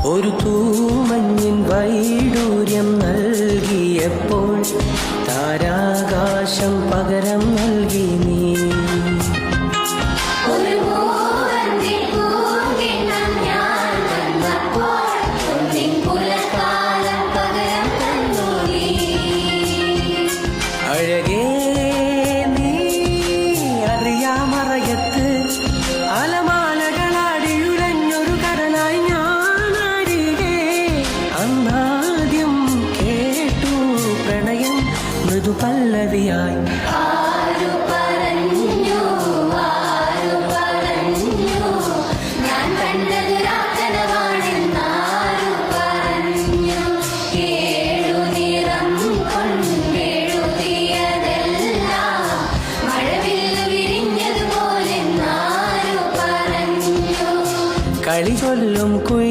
ഒരു തൂമഞ്ഞിൻ വൈഡൂര്യം നൽകിയപ്പോൾ താരാകാശം പകരം നൽകി നീ. അഴകേ നീ അറിയാമറയത്ത് അലമാലകളാടിയുഴഞ്ഞൊരു കടലായി ഞാനാടിയേ. അന്നാദ്യം കേട്ടു പ്രണയം മൃദുപല്ലവിയായി. കളി ചൊല്ലും കുയി